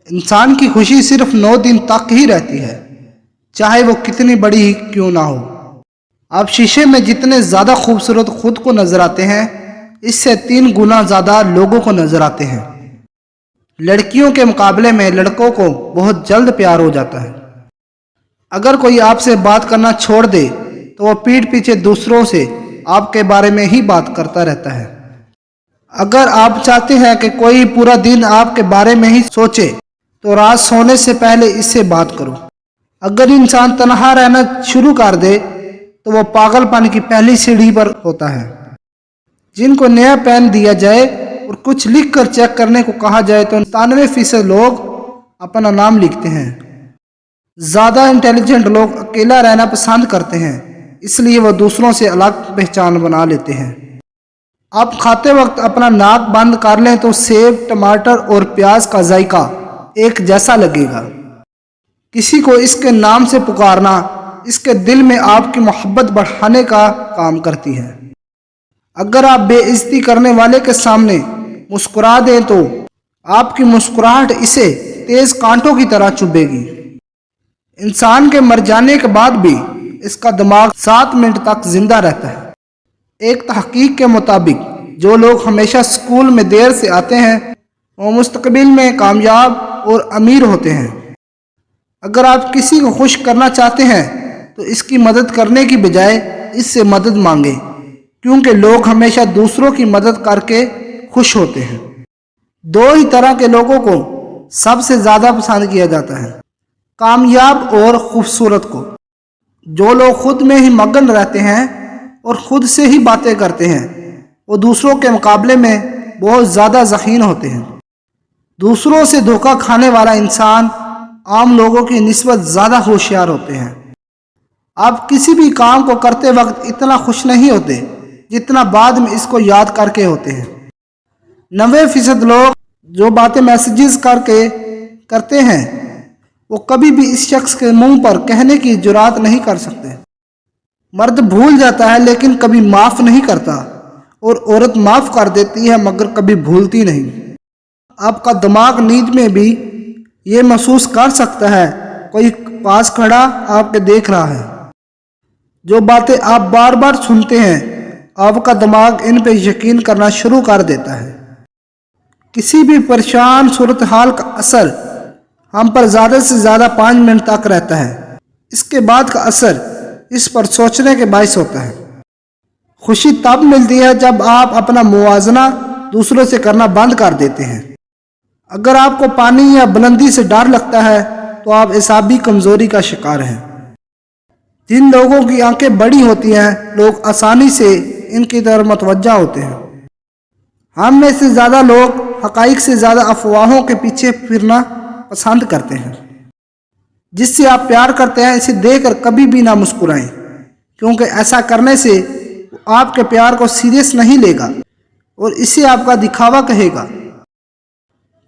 انسان کی خوشی صرف 9 دن تک ہی رہتی ہے، چاہے وہ کتنی بڑی ہی کیوں نہ ہو۔ آپ شیشے میں جتنے زیادہ خوبصورت خود کو نظر آتے ہیں، اس سے 3 گنا زیادہ لوگوں کو نظر آتے ہیں۔ لڑکیوں کے مقابلے میں لڑکوں کو بہت جلد پیار ہو جاتا ہے۔ اگر کوئی آپ سے بات کرنا چھوڑ دے تو وہ پیٹھ پیچھے دوسروں سے آپ کے بارے میں ہی بات کرتا رہتا ہے۔ اگر آپ چاہتے ہیں کہ کوئی پورا دن آپ کے بارے میں ہی سوچے تو رات سونے سے پہلے اس سے بات کرو۔ اگر انسان تنہا رہنا شروع کر دے تو وہ پاگل پن کی پہلی سیڑھی پر ہوتا ہے۔ جن کو نیا پین دیا جائے اور کچھ لکھ کر چیک کرنے کو کہا جائے تو 99% لوگ اپنا نام لکھتے ہیں۔ زیادہ انٹیلیجنٹ لوگ اکیلا رہنا پسند کرتے ہیں، اس لیے وہ دوسروں سے الگ پہچان بنا لیتے ہیں۔ آپ کھاتے وقت اپنا ناک بند کر لیں تو سیب، ٹماٹر اور پیاز کا ذائقہ ایک جیسا لگے گا۔ کسی کو اس کے نام سے پکارنا اس کے دل میں آپ کی محبت بڑھانے کا کام کرتی ہے۔ اگر آپ بے عزتی کرنے والے کے سامنے مسکرا دیں تو آپ کی مسکراہٹ اسے تیز کانٹوں کی طرح چبھے گی۔ انسان کے مر جانے کے بعد بھی اس کا دماغ 7 منٹ تک زندہ رہتا ہے۔ ایک تحقیق کے مطابق جو لوگ ہمیشہ اسکول میں دیر سے آتے ہیں وہ مستقبل میں کامیاب اور امیر ہوتے ہیں۔ اگر آپ کسی کو خوش کرنا چاہتے ہیں تو اس کی مدد کرنے کی بجائے اس سے مدد مانگیں، کیونکہ لوگ ہمیشہ دوسروں کی مدد کر کے خوش ہوتے ہیں۔ 2 ہی طرح کے لوگوں کو سب سے زیادہ پسند کیا جاتا ہے، کامیاب اور خوبصورت کو۔ جو لوگ خود میں ہی مگن رہتے ہیں اور خود سے ہی باتیں کرتے ہیں وہ دوسروں کے مقابلے میں بہت زیادہ ذہین ہوتے ہیں۔ دوسروں سے دھوکہ کھانے والا انسان عام لوگوں کی نسبت زیادہ ہوشیار ہوتے ہیں۔ آپ کسی بھی کام کو کرتے وقت اتنا خوش نہیں ہوتے جتنا بعد میں اس کو یاد کر کے ہوتے ہیں۔ 90% لوگ جو باتیں میسیجز کر کے کرتے ہیں وہ کبھی بھی اس شخص کے منہ پر کہنے کی جرات نہیں کر سکتے۔ مرد بھول جاتا ہے لیکن کبھی معاف نہیں کرتا، اور عورت معاف کر دیتی ہے مگر کبھی بھولتی نہیں۔ آپ کا دماغ نیند میں بھی یہ محسوس کر سکتا ہے کوئی پاس کھڑا آپ کے دیکھ رہا ہے۔ جو باتیں آپ بار بار سنتے ہیں آپ کا دماغ ان پہ یقین کرنا شروع کر دیتا ہے۔ کسی بھی پریشان صورتحال کا اثر ہم پر زیادہ سے زیادہ 5 منٹ تک رہتا ہے، اس کے بعد کا اثر اس پر سوچنے کے باعث ہوتا ہے۔ خوشی تب ملتی ہے جب آپ اپنا موازنہ دوسروں سے کرنا بند کر دیتے ہیں۔ اگر آپ کو پانی یا بلندی سے ڈر لگتا ہے تو آپ اعصابی کمزوری کا شکار ہیں۔ جن لوگوں کی آنکھیں بڑی ہوتی ہیں لوگ آسانی سے ان کی طرف متوجہ ہوتے ہیں۔ ہم میں سے زیادہ لوگ حقائق سے زیادہ افواہوں کے پیچھے پھرنا پسند کرتے ہیں۔ جس سے آپ پیار کرتے ہیں اسے دیکھ کر کبھی بھی نہ مسکرائیں، کیونکہ ایسا کرنے سے وہ آپ کے پیار کو سیریس نہیں لے گا اور اسے آپ کا دکھاوا کہے گا۔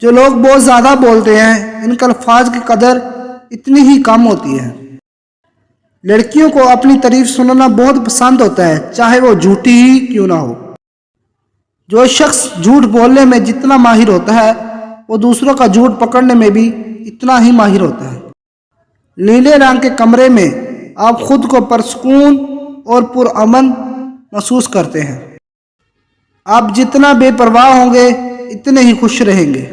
جو لوگ بہت زیادہ بولتے ہیں ان کے الفاظ کی قدر اتنی ہی کم ہوتی ہے۔ لڑکیوں کو اپنی تعریف سننا بہت پسند ہوتا ہے، چاہے وہ جھوٹی ہی کیوں نہ ہو۔ جو شخص جھوٹ بولنے میں جتنا ماہر ہوتا ہے وہ دوسروں کا جھوٹ پکڑنے میں بھی اتنا ہی ماہر ہوتا ہے۔ نیلے رنگ کے کمرے میں آپ خود کو پرسکون اور پرامن محسوس کرتے ہیں۔ آپ جتنا بے پرواہ ہوں گے اتنے ہی خوش رہیں گے۔